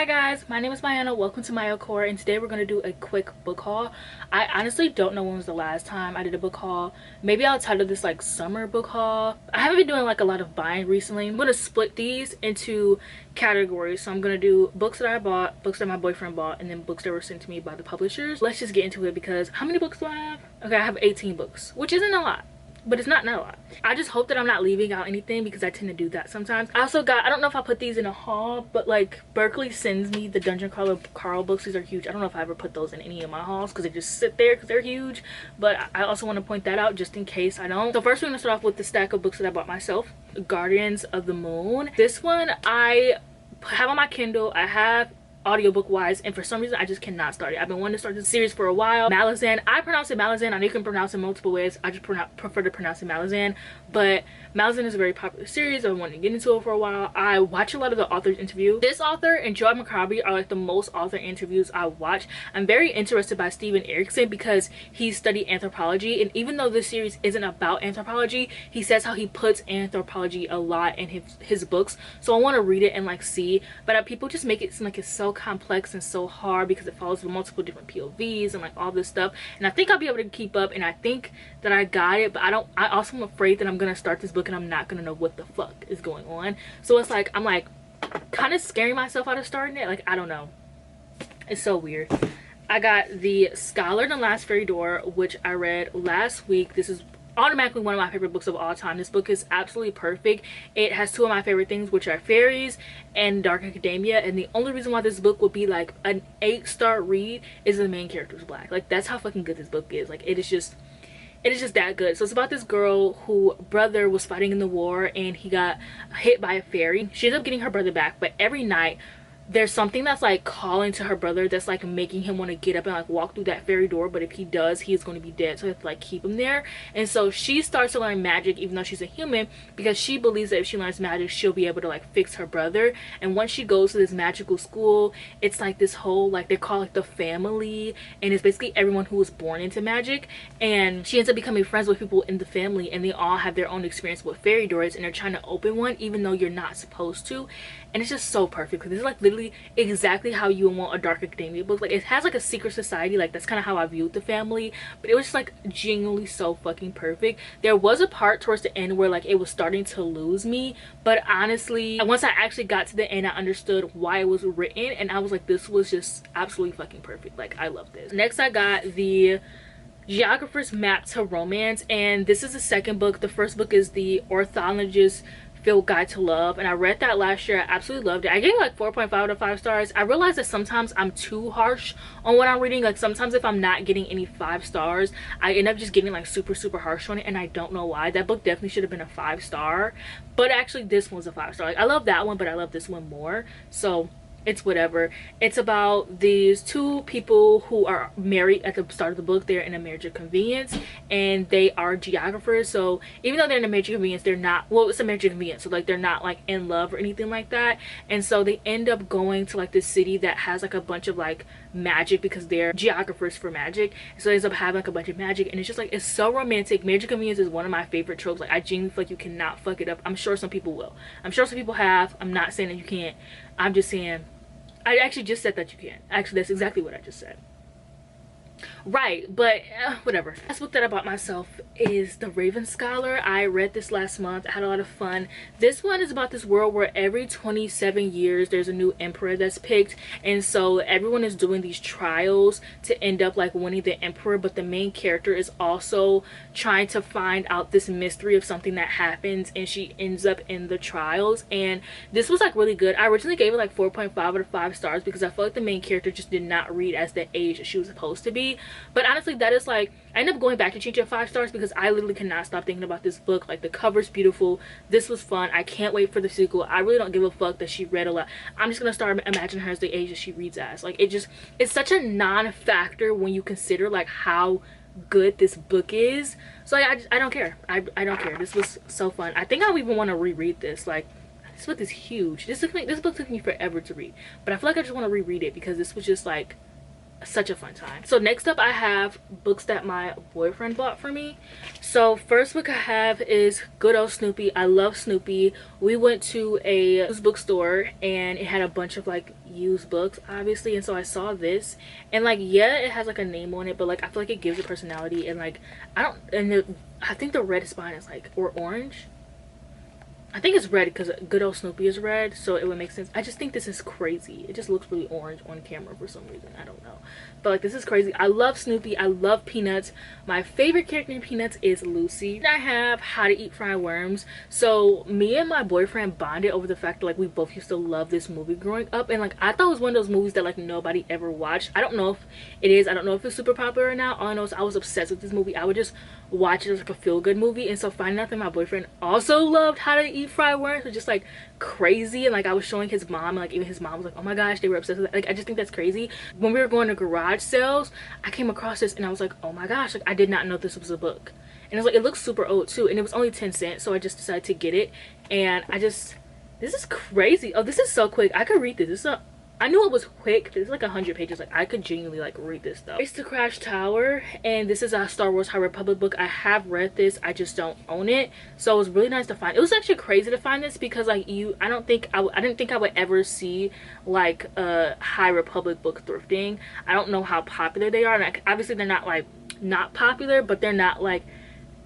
Hi guys, my name is Mayana. Welcome to my core, and today we're going to do a quick book haul. I honestly don't know when was the last time I did a book haul. Maybe I'll title this like summer book haul. I haven't been doing like a lot of buying recently. I'm going to split these into categories. So I'm going to do books that I bought, books that my boyfriend bought, and then books that were sent to me by the publishers. Let's just get into it because how many books do I have? Okay, I have 18 books, which isn't a lot. But it's not a lot. I just hope that I'm not leaving out anything because I tend to do that sometimes. I also got, I don't know if I put these in a haul, but like Berkeley sends me the Dungeon Carl books. These are huge. I don't know if I ever put those in any of my hauls because they just sit there because they're huge. But I also want to point that out just in case I don't. So first we're going to start off with the stack of books that I bought myself. Guardians of the Moon. This one I have on my Kindle. I have audiobook wise, and for some reason I just cannot start it. I've been wanting to start this series for a while. Malazan, I pronounce it Malazan. I know you can pronounce it multiple ways. I just prefer to pronounce it Malazan, but Malazan is a very popular series. I've been wanting to get into it for a while. I watch a lot of the authors interview. This author and Joy McCarby are like the most author interviews I watch. I'm very interested by Steven Erikson because he studied anthropology, and even though this series isn't about anthropology, he says how he puts anthropology a lot in his books. So I want to read it and like see, but people just make it seem like it's so complex and so hard because it follows multiple different POVs and like all this stuff, and I think I'll be able to keep up, and I think that I got it, but I also am afraid that I'm gonna start this book and I'm not gonna know what the fuck is going on. So it's like I'm like kind of scaring myself out of starting it. Like I don't know, it's so weird. I got The Scholar and the Last Fairy Door, which I read last week. This is automatically one of my favorite books of all time. This book is absolutely perfect. It has two of my favorite things, which are fairies and dark academia, and the only reason why this book would be like an 8-star read is the main character is black. Like that's how fucking good this book is. Like it is just that good. So it's about this girl who brother was fighting in the war and he got hit by a fairy. She ends up getting her brother back, but every night there's something that's like calling to her brother that's like making him want to get up and like walk through that fairy door, but if he does, he is going to be dead. So they have to like keep him there. And so she starts to learn magic even though she's a human, because she believes that if she learns magic she'll be able to like fix her brother. And once she goes to this magical school, it's like this whole like they call it the family, and it's basically everyone who was born into magic, and she ends up becoming friends with people in the family, and they all have their own experience with fairy doors, and they're trying to open one even though you're not supposed to. And it's just so perfect because this is like literally exactly how you would want a dark academia book. Like it has like a secret society, like that's kind of how I viewed the family, but it was just like genuinely so fucking perfect. There was a part towards the end where like it was starting to lose me, but honestly once I actually got to the end I understood why it was written, and I was like, this was just absolutely fucking perfect. Like I love this. Next I got The Geographer's Map to Romance, and this is the second book. The first book is The Ornithologist's Field Guide to Love, and I read that last year. I absolutely loved it. I gave it like 4.5 out of 5 stars. I realized that sometimes I'm too harsh on what I'm reading. Like sometimes if I'm not getting any 5 stars, I end up just getting like super harsh on it, and I don't know why. That book definitely should have been a 5-star, but actually this one's a 5-star. Like I love that one, but I love this one more, so it's whatever. It's about these two people who are married at the start of the book. They're in a marriage of convenience and they are geographers. So even though they're in a marriage of convenience, they're not, well, it's a marriage of convenience, so like they're not like in love or anything like that. And so they end up going to like this city that has like a bunch of like magic because they're geographers for magic. So they end up having like a bunch of magic, and it's just like, it's so romantic. Marriage of convenience is one of my favorite tropes. Like I genuinely feel like you cannot fuck it up. I'm sure some people will. I'm sure some people have. I'm not saying that you can't. I'm just saying, I actually just said that you can. Actually, that's exactly what I just said. Right, but whatever. Last book that I bought myself is The Raven Scholar. I read this last month. I had a lot of fun. This one is about this world where every 27 years there's a new emperor that's picked, and so everyone is doing these trials to end up like winning the emperor, but the main character is also trying to find out this mystery of something that happens, and she ends up in the trials. And this was like really good. I originally gave it like 4.5 out of 5 stars because I felt like the main character just did not read as the age that she was supposed to be. But honestly, that is like, I ended up going back to change it 5 stars because I literally cannot stop thinking about this book. Like the cover's beautiful. This was fun. I can't wait for the sequel. I really don't give a fuck that she read a lot. I'm just gonna start imagining her as the age that she reads as. Like it's such a non-factor when you consider like how good this book is. So like, I don't care. I don't care. This was so fun. I think I even want to reread this. Like this book is huge. This book took me forever to read, but I feel like I just want to reread it because this was just like such a fun time. So next up, I have books that my boyfriend bought for me. So first book I have is Good Old Snoopy. I love Snoopy. We went to a used bookstore and it had a bunch of like used books, obviously, and so I saw this, and like, yeah, it has like a name on it, but like I feel like it gives it personality, and like I think the red spine is like, or orange. I think it's red because Good Old Snoopy is red, so it would make sense. I just think this is crazy. It just looks really orange on camera for some reason. I don't know. But like, this is crazy. I love Snoopy. I love Peanuts. My favorite character in Peanuts is Lucy. And I have How to Eat Fried Worms. So me and my boyfriend bonded over the fact that like we both used to love this movie growing up. And like, I thought it was one of those movies that like nobody ever watched. I don't know if it is. I don't know if it's super popular or not. All I know is I was obsessed with this movie. I would just watch it as like a feel-good movie, and so finding out that my boyfriend also loved How to Eat Fried Worms was just like crazy. And like, I was showing his mom, and like even his mom was like, oh my gosh, they were obsessed with it. Like, I just think that's crazy. When we were going to garage sales, I came across this and I was like, oh my gosh, like I did not know this was a book. And it's like, it looks super old too, and it was only 10 cents, so I just decided to get it. And this is crazy. Oh, this is so quick. I could read this. I knew it was quick. It's like 100 pages. Like, I could genuinely like read this though. Race to Crash Tower, and this is a Star Wars High Republic book. I have read this, I just don't own it, so it was really nice to find. It was actually crazy to find this because like I didn't think I would ever see like a High Republic book thrifting. I don't know how popular they are, and like, obviously they're not like not popular, but they're not like,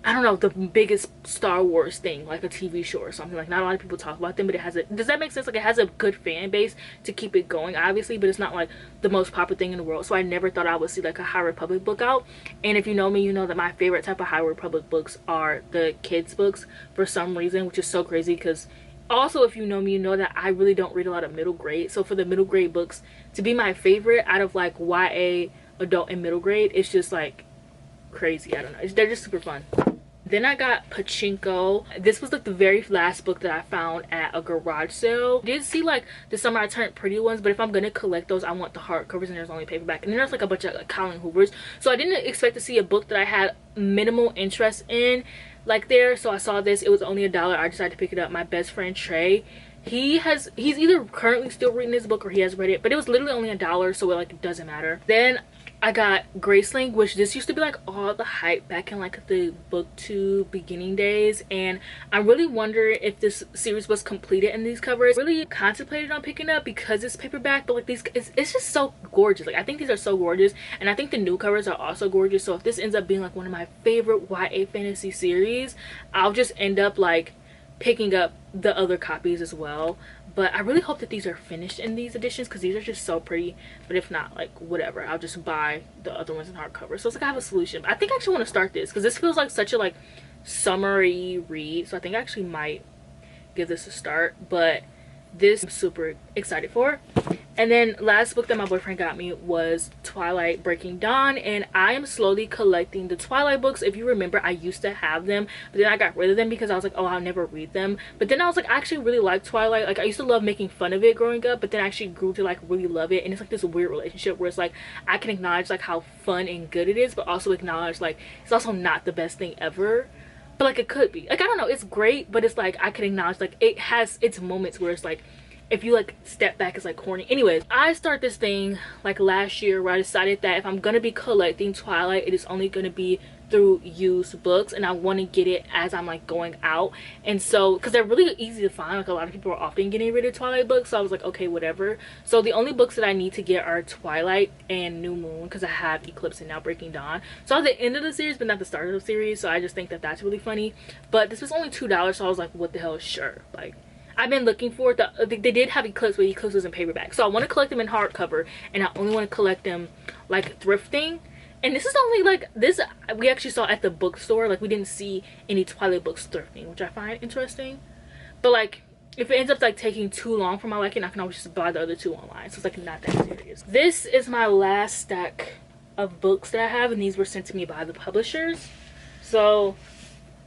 I don't know, the biggest Star Wars thing, like a TV show or something. Like, not a lot of people talk about them, but it has a, does that make sense? Like, it has a good fan base to keep it going, obviously, but it's not like the most popular thing in the world. So I never thought I would see like a High Republic book out. And if you know me, you know that my favorite type of High Republic books are the kids books for some reason, which is so crazy because also, if you know me, you know that I really don't read a lot of middle grade. So for the middle grade books to be my favorite out of like YA, adult, and middle grade, it's just like crazy. I don't know, they're just super fun. Then I got Pachinko. This was like the very last book that I found at a garage sale. I did see like the Summer I Turned Pretty ones, but if I'm gonna collect those, I want the hardcovers, and there's only paperback. And then there's like a bunch of like Colin Hoovers, so I didn't expect to see a book that I had minimal interest in like there. So I saw this, it was only $1. I decided to pick it up. My best friend Trey, he's either currently still reading this book or he has read it, but it was literally only $1, so it like doesn't matter. Then I got Gracling, which this used to be like all the hype back in like the booktube beginning days, and I really wonder if this series was completed in these covers. Really contemplated on picking up because it's paperback, but like these, it's just so gorgeous. Like, I think these are so gorgeous, and I think the new covers are also gorgeous. So if this ends up being like one of my favorite YA fantasy series, I'll just end up like picking up the other copies as well. But I really hope that these are finished in these editions because these are just so pretty. But if not, like whatever, I'll just buy the other ones in hardcover. So it's like I have a solution. I think I actually want to start this because this feels like such a like summery read, so I think I actually might give this a start. But this I'm super excited for. And then last book that my boyfriend got me was Twilight Breaking Dawn, and I am slowly collecting the Twilight books. If you remember, I used to have them, but then I got rid of them because I was like, oh, I'll never read them. But then I was like, I actually really like Twilight. Like, I used to love making fun of it growing up, but then I actually grew to like really love it. And it's like this weird relationship where it's like I can acknowledge like how fun and good it is, but also acknowledge like it's also not the best thing ever. But like, it could be. Like, I don't know, it's great, but it's like I can acknowledge like it has its moments where it's like if you like step back, it's like corny. Anyways, I started this thing like last year where I decided that if I'm gonna be collecting Twilight, it is only gonna be through used books, and I want to get it as I'm like going out. And so because they're really easy to find, like a lot of people are often getting rid of Twilight books, so I was like, okay, whatever. So the only books that I need to get are Twilight and New Moon because I have Eclipse and now Breaking Dawn. So at the end of the series but not the start of the series, so I just think that that's really funny. But this was only $2, so I was like, what the hell, sure. Like, I've been looking for it. They did have Eclipse, but Eclipse was in paperback. So I want to collect them in hardcover, and I only want to collect them like thrifting. And this is only like this we actually saw at the bookstore. Like, we didn't see any Twilight books thrifting, which I find interesting. But like, if it ends up like taking too long for my liking, I can always just buy the other two online. So it's like not that serious. This is my last stack of books that I have, and these were sent to me by the publishers. So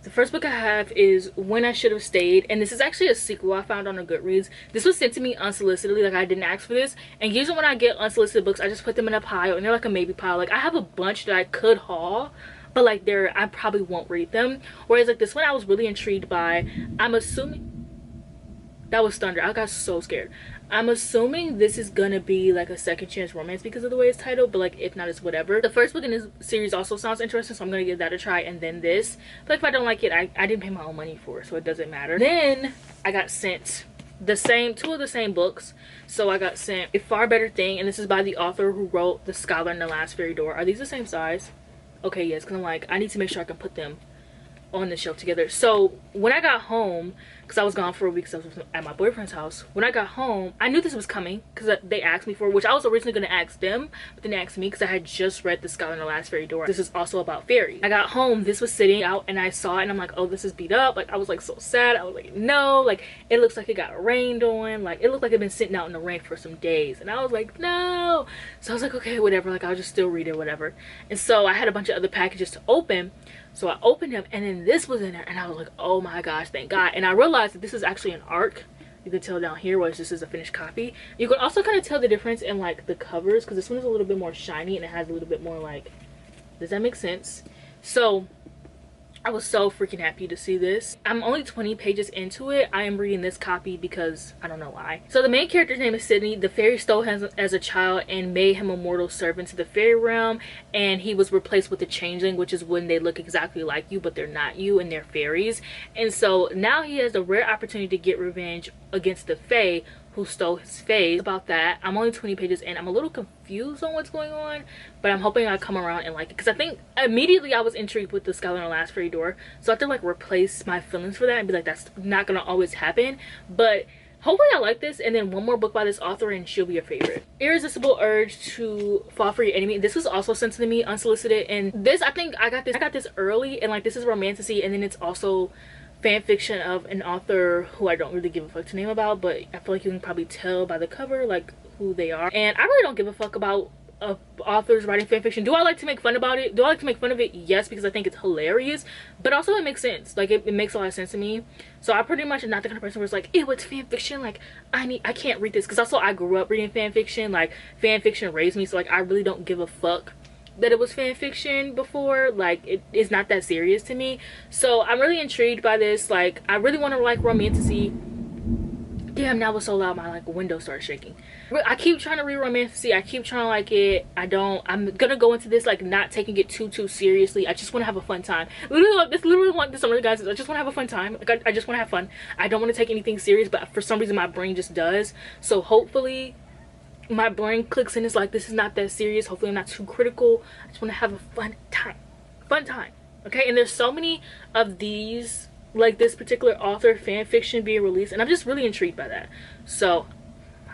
the first book I have is When I Should Have Stayed, and this is actually a sequel I found on a Goodreads. This was sent to me unsolicitedly, like I didn't ask for this. And usually when I get unsolicited books, I just put them in a pile, and they're like a maybe pile. Like, I have a bunch that I could haul, but like I probably won't read them. Whereas like this one I was really intrigued by. I'm assuming that was thunder. I got so scared. I'm assuming this is gonna be like a second chance romance because of the way it's titled, but like if not, it's whatever. The first book in this series also sounds interesting, so I'm gonna give that a try, and then this. But if I don't like it, I didn't pay my own money for it, so it doesn't matter. Then I got sent two of the same books. So I got sent A Far Better Thing, and this is by the author who wrote The Scholar and the Last Fairy Door. Are these the same size? Okay, yes, because I'm like, I need to make sure I can put them on the shelf together. So when I got home, because I was gone for a week because I was at my boyfriend's house, when I got home I knew this was coming because they asked me for it, which I was originally going to ask them, but then they asked me because I had just read The Scholar and the Last Fairy Door. This is also about fairies. I got home, this was sitting out, and I saw it, and I'm like, oh, this is beat up. Like, I was like so sad. I was like, no, like it looks like it got rained on. Like it looked like it'd been sitting out in the rain for some days, and I was like, no. So I was like, okay, whatever, like I'll just still read it, whatever. And so I had a bunch of other packages to open. So I opened them, and then this was in there, and I was like, oh my gosh, thank God. And I realized that this is actually an ARC. You can tell down here, whereas this is a finished copy. You can also kind of tell the difference in like the covers, because this one is a little bit more shiny and it has a little bit more like, does that make sense? So I was so freaking happy to see this. I'm only 20 pages into it. I am reading this copy because I don't know why. So the main character's name is Sydney. The fairy stole him as a child and made him a mortal servant to the fairy realm, and he was replaced with a changeling, which is when they look exactly like you but they're not you and they're fairies. And so now he has a rare opportunity to get revenge against the fae who stole his face. About that, I'm only 20 pages in. I'm a little confused on what's going on, but I'm hoping I come around and like it, because I think immediately I was intrigued with The Scholar and the Last Fairy Door, so I have to like replace my feelings for that and be like, that's not gonna always happen. But hopefully I like this, and then one more book by this author and she'll be your favorite. Irresistible Urge to Fall for Your Enemy. This was also sent to me unsolicited, and this, I think I got this early, and like this is romantasy, and then it's also fan fiction of an author who I don't really give a fuck to name about, but I feel like you can probably tell by the cover like who they are. And I really don't give a fuck about authors writing fan fiction. Do I like to make fun about it? Do I like to make fun of it? Yes, because I think it's hilarious, but also it makes sense. Like it makes a lot of sense to me. So I pretty much am not the kind of person who's like, ew, it's fan fiction, like I can't read this, because also I grew up reading fan fiction. Like fan fiction raised me, so like I really don't give a fuck that it was fan fiction before. Like it is not that serious to me. So I'm really intrigued by this. Like I really want to like romantasy. Damn, that was so loud my like window started shaking. I keep trying to read romantasy. I keep trying to like it. I'm gonna go into this like not taking it too seriously. I just want to have a fun time. Literally want this summer, guys. I just want to have a fun time. Like I just want to have fun. I don't want to take anything serious, but for some reason my brain just does. So hopefully my brain clicks and is like, this is not that serious. Hopefully I'm not too critical. I just want to have a fun time, okay? And there's so many of these, like this particular author fan fiction being released, and I'm just really intrigued by that. So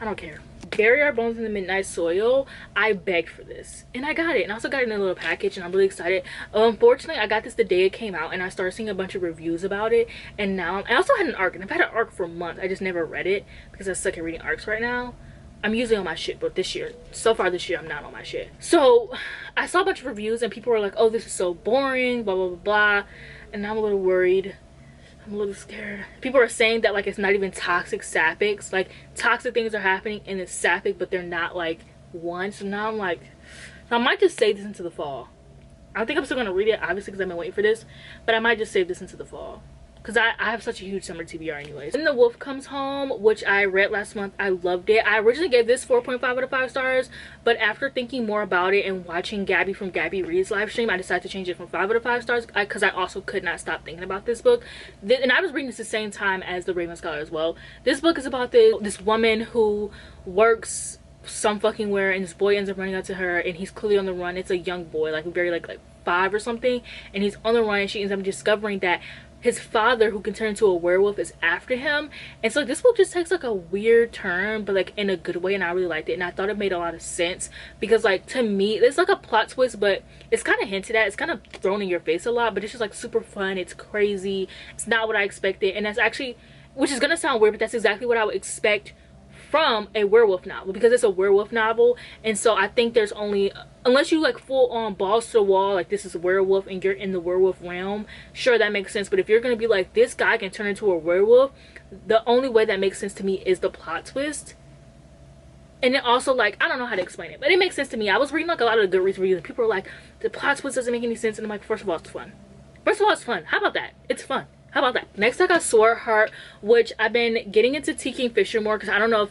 I don't care. Bury Our Bones in the Midnight Soil. I begged for this and I got it, and I also got it in a little package, and I'm really excited. Unfortunately I got this the day it came out, and I started seeing a bunch of reviews about it, and now I also had an ARC, and I've had an ARC for months. I just never read it because I suck at reading ARCs right now. I'm usually on my shit, but so far this year I'm not on my shit. So I saw a bunch of reviews and people were like, oh, this is so boring, blah blah blah blah, and I'm a little worried. I'm a little scared. People are saying that like it's not even toxic sapphics, like toxic things are happening and it's sapphic, but they're not like one. So now I'm like, I might just save this into the fall. I don't think I'm still gonna read it, obviously, because I've been waiting for this, but I might just save this into the fall, because I have such a huge summer TBR anyways. Then The Wolf Comes Home, which I read last month. I loved it. I originally gave this 4.5 out of 5 stars, but after thinking more about it and watching Gabby from Gabby Reads live stream, I decided to change it from 5 out of 5 stars, because I also could not stop thinking about this book. And I was reading this the same time as The Raven Scholar as well. This book is about this woman who works some fucking where, and this boy ends up running out to her, and he's clearly on the run. It's a young boy, like very like 5 or something, and he's on the run, and she ends up discovering that his father, who can turn into a werewolf, is after him. And so this book just takes like a weird turn, but like in a good way, and I really liked it. And I thought it made a lot of sense, because like to me it's like a plot twist, but it's kind of hinted at, it's kind of thrown in your face a lot, but it's just like super fun. It's crazy. It's not what I expected, and that's actually, which is gonna sound weird, but that's exactly what I would expect from a werewolf novel, because it's a werewolf novel. And so I think there's only, unless you like full on balls to the wall, like this is a werewolf and you're in the werewolf realm, sure, that makes sense. But if you're gonna be like, this guy can turn into a werewolf, the only way that makes sense to me is the plot twist. And then also, like, I don't know how to explain it, but it makes sense to me. I was reading like a lot of the Goodreads reviews, and people are like, the plot twist doesn't make any sense, and I'm like, first of all, it's fun. First of all, it's fun. How about that? It's fun. How about that? Next I got Sword Heart, which I've been getting into T. Kingfisher more because I don't know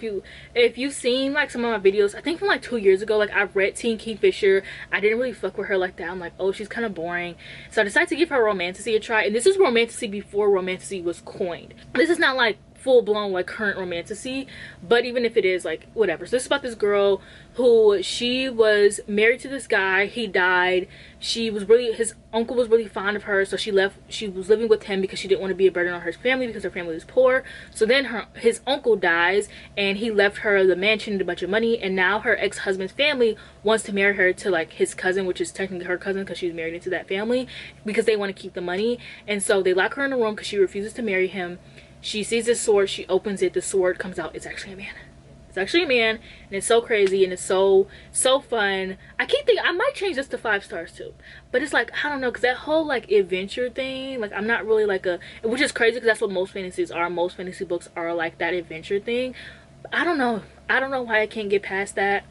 if you've seen like some of my videos. I think from like 2 years ago, like I've read Teen Kingfisher. I didn't really fuck with her like that. I'm like, oh, she's kind of boring. So I decided to give her Romantasy a try. And this is Romantasy before Romantasy was coined. This is not like full-blown like current Romantasy, but even if it is, like, whatever. So this is about this girl who, she was married to this guy. He died. His uncle was really fond of her, so she was living with him because she didn't want to be a burden on her family because her family was poor. So then his uncle dies and he left her the mansion and a bunch of money, and now her ex-husband's family wants to marry her to like his cousin, which is technically her cousin because she was married into that family, because they want to keep the money. And so they lock her in a room because she refuses to marry him. She sees this sword, she opens it, the sword comes out, it's actually a man. It's actually a man, and it's so crazy, and it's so fun. I keep thinking I might change this to 5 stars too, but it's like, I don't know, because that whole like adventure thing, like I'm not really like which is crazy because that's what most fantasies are. Most fantasy books are like that adventure thing. I don't know why I can't get past that.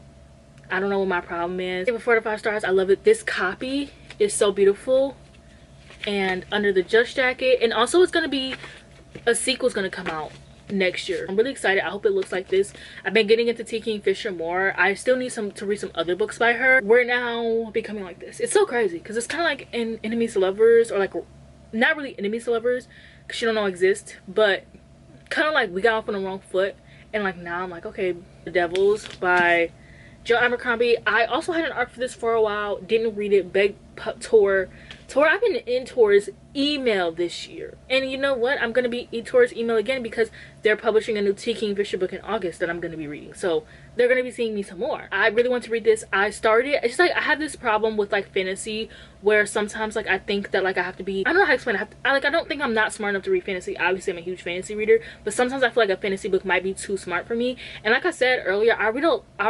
I don't know what my problem is. Give it 4 to 5 stars. I love it. This copy is so beautiful, and under the Just jacket, and also it's gonna be a sequel's gonna come out next year. I'm really excited. I hope it looks like this. I've been getting into T. Kingfisher more. I still need to read some other books by her. We're now becoming like this. It's so crazy because it's kind of like in enemies to lovers, or like not really enemies to lovers because she don't know exist, but kind of like we got off on the wrong foot, and like now I'm like, okay, The Devils by Joe Abercrombie. I also had an arc for this for a while, didn't read it. Begged Tor, I've been in Tor's email this year, and you know what, I'm gonna be in Tor's email again because they're publishing a new T. Kingfisher book in August that I'm gonna be reading, so they're gonna be seeing me some more. I really want to read this. I started, it's just like I have this problem with like fantasy where sometimes like I think that like I have to be, I don't know how to explain it. I don't think I'm not smart enough to read fantasy. Obviously I'm a huge fantasy reader, but sometimes I feel like a fantasy book might be too smart for me. And like I said earlier, I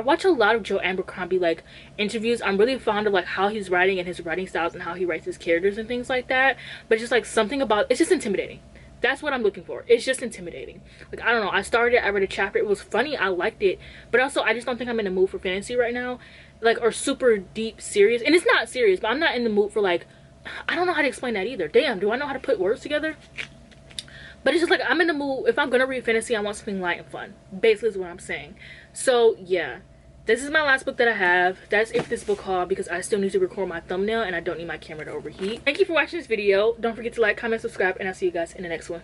watch a lot of Joe Abercrombie like interviews. I'm really fond of like how he's writing and his writing styles and how he writes his characters and things like that. But it's just like something about, it's just intimidating. That's what I'm looking for. It's just intimidating. Like, I don't know, I read a chapter, it was funny, I liked it, but also I just don't think I'm in the mood for fantasy right now, like, or super deep serious. And it's not serious, but I'm not in the mood for like, I don't know how to explain that either. Damn, do I know how to put words together? But it's just like, I'm in the mood, if I'm gonna read fantasy, I want something light and fun, basically is what I'm saying. So yeah, this is my last book that I have. That's it for this book haul because I still need to record my thumbnail and I don't need my camera to overheat. Thank you for watching this video. Don't forget to like, comment, subscribe, and I'll see you guys in the next one.